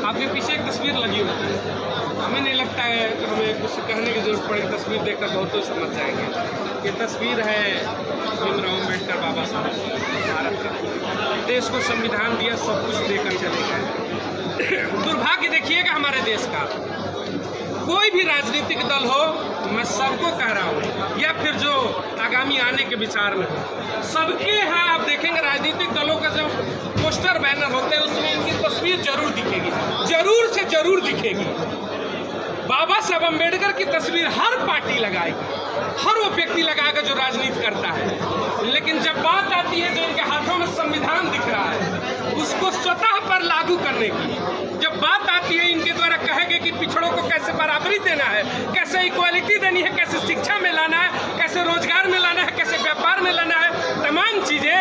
आपके पीछे एक तस्वीर लगी हुई है, हमें नहीं लगता है कि हमें कुछ कहने की जरूरत पड़ेगी, तस्वीर देखकर बहुत लोग समझ जाएंगे। ये तस्वीर है भीमराव अम्बेडकर बाबा साहब भारत का, देश को संविधान दिया, सब कुछ देकर चले गए। दुर्भाग्य देखिएगा हमारे देश का, कोई भी राजनीतिक दल हो, मैं सबको कह रहा हूँ, या फिर जो आगामी आने के विचार में हो, सबके यहाँ आप देखेंगे राजनीतिक दलों का जो पोस्टर बैनर होते हैं उसमें इनकी तस्वीर जरूर दिखेगी, जरूर से जरूर दिखेगी। बाबा साहब अम्बेडकर की तस्वीर हर पार्टी लगाएगी, हर वो व्यक्ति लगाएगा जो राजनीति करता है, लेकिन जब बात आती है जो इनके हाथों में संविधान दिख रहा है उसको स्वतः पर लागू करने की, जब बात आती है इनके द्वारा कहेंगे कि पिछड़ों को कैसे बराबरी देना है, कैसे इक्वालिटी देनी है, कैसे शिक्षा में लाना है, कैसे रोजगार में लाना है, कैसे व्यापार में लाना है, तमाम चीजें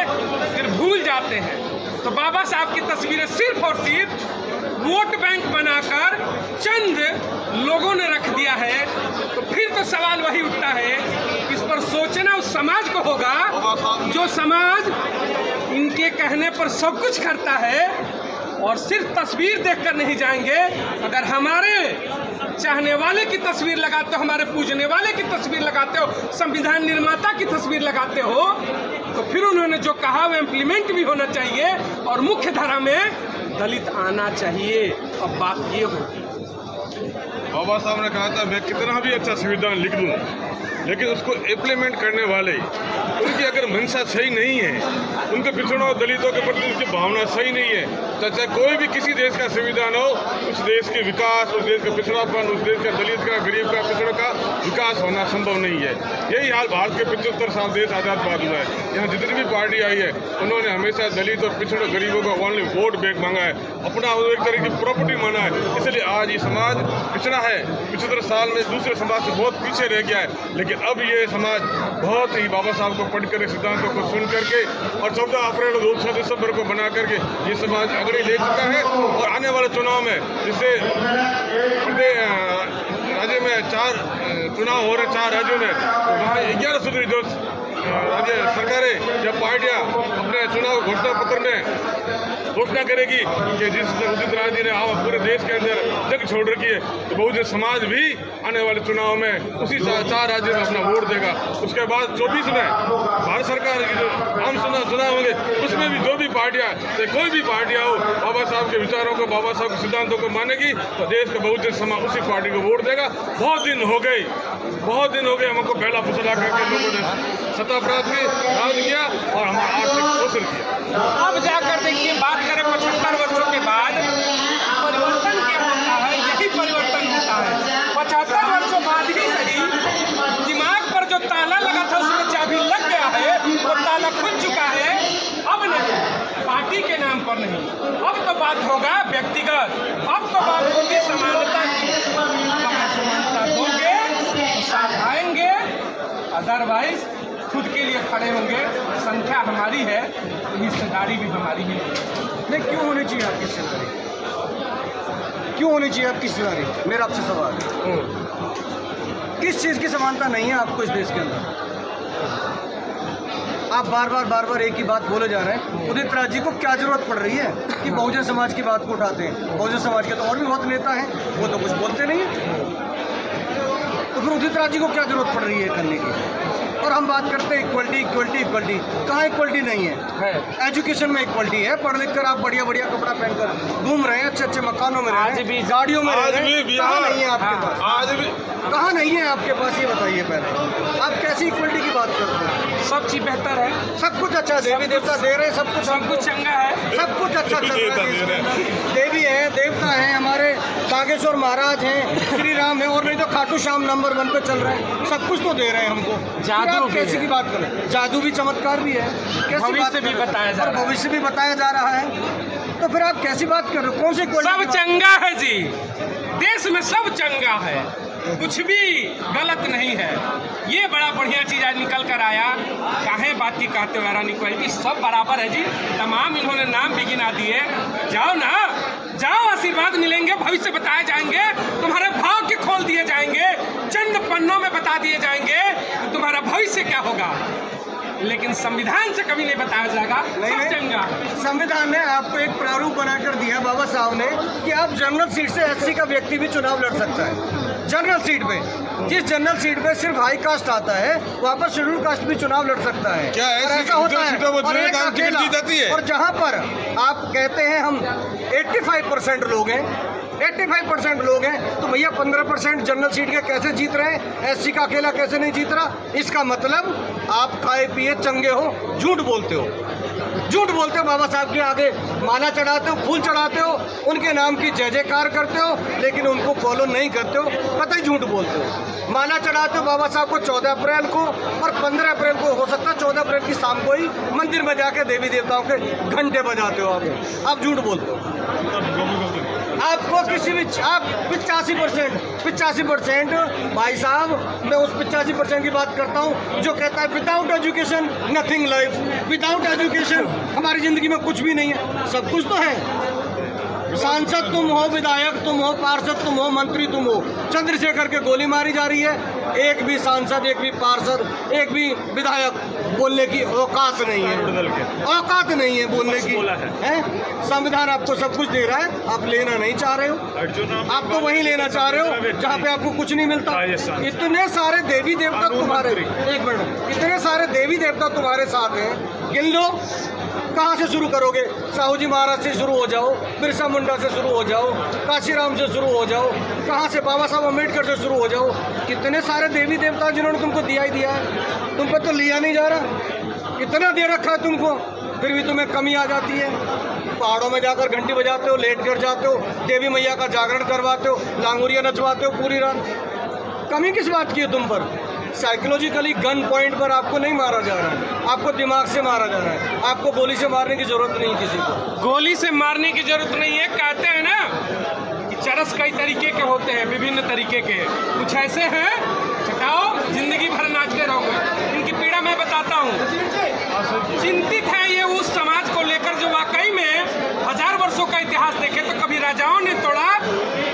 फिर भूल जाते हैं। तो बाबा साहब की तस्वीरें सिर्फ और सिर्फ वोट बैंक बनाकर चंद लोगों ने रख दिया है, तो फिर तो सवाल वही उठता है कि इस पर सोचना उस समाज को होगा जो समाज इनके कहने पर सब कुछ करता है, और सिर्फ तस्वीर देखकर नहीं जाएंगे। अगर हमारे चाहने वाले की तस्वीर लगाते हो, हमारे पूजने वाले की तस्वीर लगाते हो, संविधान निर्माता की तस्वीर लगाते हो, तो फिर उन्होंने जो कहा वो इम्प्लीमेंट भी होना चाहिए और मुख्य धारा में दलित आना चाहिए। अब बात ये होगी, बाबा साहब ने कहा था मैं कितना भी अच्छा संविधान लिख दूं, लेकिन उसको इम्प्लीमेंट करने वाले उनकी अगर मंशा सही नहीं है, उनके पिछड़ों दलितों के प्रति उनकी भावना सही नहीं है, तो चाहे कोई भी किसी देश का संविधान हो, उस देश के विकास, उस देश का पिछड़ापन, उस देश का दलित का, गरीब का, पिछड़ों का विकास होना संभव नहीं है। यही हाल भारत के 75 साल देश आज़ाद बाद हुआ है। यहाँ जितनी भी पार्टी आई है उन्होंने हमेशा दलित और पिछड़ों गरीबों का ओनली वोट बैंक मांगा है, अपना एक तरह की प्रॉपर्टी माना है। इसलिए आज ये समाज पिछड़ा है, 75 साल में दूसरे समाज से बहुत पीछे रह गया है, लेकिन अब ये समाज बहुत ही बाबा साहब को पढ़कर, सिद्धांतों को सुन करके और 14 अप्रैल और 2 दिसंबर को बना करके ये समाज अगड़ी ले चुका है। और आने वाले चुनाव में जिससे राज्य में 4 चुनाव हो रहे 4 राज्यों में, वहाँ 11 सूत्री जो राज्य सरकारें या पार्टियां अपने चुनाव घोषणा पत्र में घोषणा करेगी कि जिस उदित राय जी ने पूरे देश के अंदर जंग छोड़ रखी है, तो बहुजन समाज भी आने वाले चुनाव में उसी 4 राज्यों में अपना वोट देगा। उसके बाद 24 में भारत सरकार की जो आम चुनाव होंगे उसमें भी जो भी पार्टियां, चाहे कोई भी पार्टियां हो, बाबा साहब के विचारों को, बाबा साहब के सिद्धांतों को मानेगी, तो देश का बहुजन समाज उसी पार्टी को वोट देगा। बहुत दिन हो गए हमको पहला फुसला करके लोगों ने सत्ता प्राप्त की, राज किया और हमारा आर्थिक शोषण किया। अब जाकर देखिए, बात करें 75 वर्षों के बाद परिवर्तन क्या होता है, यही परिवर्तन होता है। 75 वर्षों बाद ही सही, दिमाग पर जो ताला लगा था उसमें चाबी लग गया है, वो ताला खुल चुका है। अब नहीं, पार्टी के नाम पर नहीं, अब तो बात होगा व्यक्तिगत, अब तो बात होगी समानता की। समानता दोगे तो साथ आएंगे, अदरवाइज खुद के लिए खड़े होंगे। संख्या हमारी है तो हिस्सेदारी भी हमारी है। नहीं, क्यों होनी चाहिए आपकी हिस्सेदारी? क्यों होनी चाहिए आपकी हिस्सेदारी? मेरा आपसे सवाल है, किस चीज़ की समानता नहीं है आपको इस देश के अंदर? आप बार बार एक ही बात बोले जा रहे हैं। उदित राज जी को क्या जरूरत पड़ रही है कि बहुजन समाज की बात को उठाते हैं? बहुजन समाज के तो और भी बहुत नेता हैं, वो तो कुछ बोलते नहीं है, तो फिर उदित राज जी को क्या जरूरत पड़ रही है करने की? और हम बात करते हैं इक्वलिटी, कहाँ इक्वलिटी नहीं है? एजुकेशन में इक्वलिटी है, पढ़ लिख कर आप बढ़िया कपड़ा पहनकर घूम रहे हैं, अच्छे मकानों में रह रहे हैं, गाड़ियों में रह रहे हैं, कहाँ नहीं है आपके पास? आज भी कहाँ नहीं है आपके पास, ये बताइए पहले। आप कैसी इक्वलिटी की बात करते हैं? सब चीज बेहतर है, सब कुछ अच्छा, देवी देवता दे रहे हैं, सब कुछ चंगा है, सब कुछ अच्छा चल रहा है। देवी है, देवता है, हमारे बागेश्वर महाराज हैं, श्री राम है, और नहीं तो खाटू श्याम नंबर 1 पे चल रहे हैं। सब कुछ तो दे रहे हैं हमको। जादू कैसी की बात करें? जादू भी, चमत्कार भी है, भविष्य भी बताया जा रहा है, भविष्य भी बताया जा रहा है। तो फिर आप कैसी बात कर रहे हो? कौन सी? सब चंगा है जी, देश में सब चंगा है, कुछ भी गलत नहीं है। ये बड़ा बढ़िया चीज आज निकल कर आया। काहे बात की कहते हो रानी, क्वालिटी सब बराबर है जी। तमाम इन्होंने नाम भी गिना दिए। जाओ ना, जाओ, आशीर्वाद मिलेंगे, भविष्य बताए जाएंगे, तुम्हारे भाव के खोल दिए जाएंगे, चंद पन्नों में बता दिए जाएंगे तुम्हारा भविष्य क्या होगा। लेकिन संविधान से कभी नहीं बताया जाएगा। नहीं, संविधान ने आपको एक प्रारूप बनाकर दिया बाबा साहब ने कि आप जनरल सीट से एससी का व्यक्ति भी चुनाव लड़ सकता है। जनरल सीट पे, जिस जनरल सीट पे सिर्फ हाई कास्ट आता है वहाँ पर शेड्यूल कास्ट भी चुनाव लड़ सकता है। क्या ऐसा होता है? और जहाँ पर आप कहते हैं हम 85% लोग हैं, 85% लोग हैं, तो भैया 15% जनरल सीट के कैसे जीत रहे हैं? एससी का अकेला कैसे नहीं जीत रहा? इसका मतलब आप खाए पिए चंगे हो, झूठ बोलते हो, झूठ बोलते हो। बाबा साहब के आगे माला चढ़ाते हो, फूल चढ़ाते हो, उनके नाम की जय जयकार करते हो, लेकिन उनको फॉलो नहीं करते हो, पता ही झूठ बोलते हो। माला चढ़ाते हो बाबा साहब को 14 अप्रैल को, और 15 अप्रैल को हो सकता है 14 अप्रैल की शाम को ही मंदिर में जाके देवी देवताओं के घंटे बजाते हो। आप झूठ बोलते हो। आपको किसी भी आप 85% भाई साहब, मैं उस 85% की बात करता हूँ जो कहता है without education nothing life, without education हमारी ज़िंदगी में कुछ भी नहीं है। सब कुछ तो है। सांसद तुम हो, विधायक तुम हो, पार्षद तुम हो, मंत्री तुम हो। चंद्रशेखर के गोली मारी जा रही है, एक भी सांसद, एक भी पार्षद, एक भी विधायक बोलने की औकात नहीं है, औकात नहीं है बोलने की है। संविधान आपको सब कुछ दे रहा है, आप लेना नहीं चाह रहे हो। आप तो वहीं लेना चाह रहे हो जहाँ पे आपको कुछ नहीं मिलता। इतने सारे देवी देवता तुम्हारे, एक मिनट, इतने सारे देवी देवता तुम्हारे साथ हैं, गिन लो। कहाँ से शुरू करोगे? साहू जी महाराज से शुरू हो जाओ, बिरसा मुंडा से शुरू हो जाओ, काशीराम से शुरू हो जाओ, कहाँ से बाबा साहब अम्बेडकर से शुरू हो जाओ। कितने सारे देवी देवता जिन्होंने तुमको दिया ही दिया है, तुम पे तो लिया नहीं जा रहा। इतना दे रखा है तुमको, फिर भी तुम्हें कमी आ जाती है। पहाड़ों में जाकर घंटी बजाते हो, लेट कर जाते हो, देवी मैया का जागरण करवाते हो, लांगुरिया नचवाते हो पूरी रात। कमी किस बात की है तुम पर? साइकोलॉजिकली गन पॉइंट पर आपको नहीं मारा जा रहा है, आपको दिमाग से मारा जा रहा है। आपको गोली से मारने की जरूरत नहीं, किसी को गोली से मारने की जरूरत नहीं है। कहते हैं ना कि चरस कई तरीके के होते हैं, विभिन्न तरीके के। कुछ ऐसे हैं छटाओ जिंदगी भर नाचते रहोगे। इनकी पीड़ा मैं बताता हूँ। चिंतित है ये उस समाज को लेकर जो वाकई में 1000 वर्षों का इतिहास देखे तो कभी राजाओं ने तोड़ा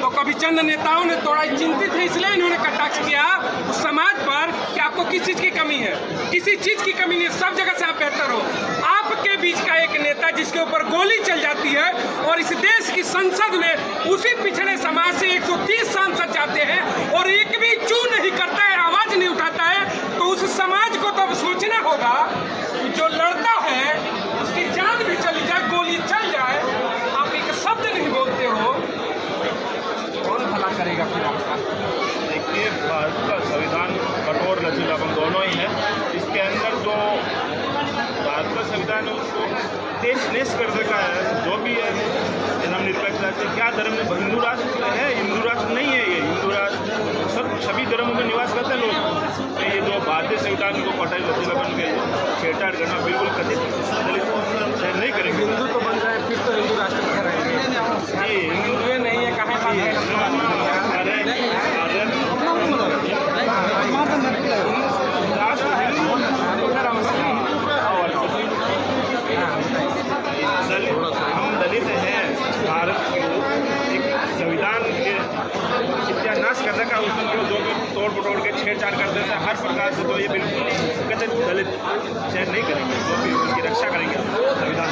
तो कभी चंद नेताओं ने तोड़ा। चिंतित है इसलिए इन्होंने कटाक्ष किया उस समाज पर कि आपको किस चीज़ की कमी है। किसी चीज़ की कमी नहीं, सब जगह से आप बेहतर हो। आपके बीच का एक नेता जिसके ऊपर गोली चल जाती है और इस देश की संसद में उसी पिछड़े समाज से 130 सांसद जाते हैं और एक भी चू नहीं करता है, आवाज़ नहीं उठाता है, तो उस समाज को तो अब सोचना होगा कि जो लड़ता है उसकी जान भी चली जाए, गोली चल जाए, आप एक शब्द नहीं बोलते हो, कौन भला करेगा फिर आपका? देखिए, भारत का संविधान कठोर लचीलापन दोनों ही है। इसके अंदर जो भारत का संविधान है उसको देश नेश कर रखा है। जो भी है धर्मनिरपेक्ष राज्य, क्या धर्म हिंदू राष्ट्र है, हिंदू राष्ट्र नहीं है। ये हिंदू राष्ट्र सब सभी धर्मों में निवास करते हैं लोग। ये जो भारतीय संविधान को कठोर लचीलापन के छेड़छाड़ करना बिल्कुल कथित दलित नहीं करेंगे। हिंदू तो बन जाए फिर तो हिंदू राष्ट्र में रहेंगे। ये हिंदू नहीं है, कहाँ हम दलित हैं। भारत को एक संविधान के सत्यानाश कर रखा है, उसको जो भी तोड़ पटोड़ के छेड़छाड़ कर देते हैं हर प्रकार से, तो ये बिल्कुल कथित दलित सहन नहीं करेंगे, जो भी उनकी रक्षा करेंगे संविधान।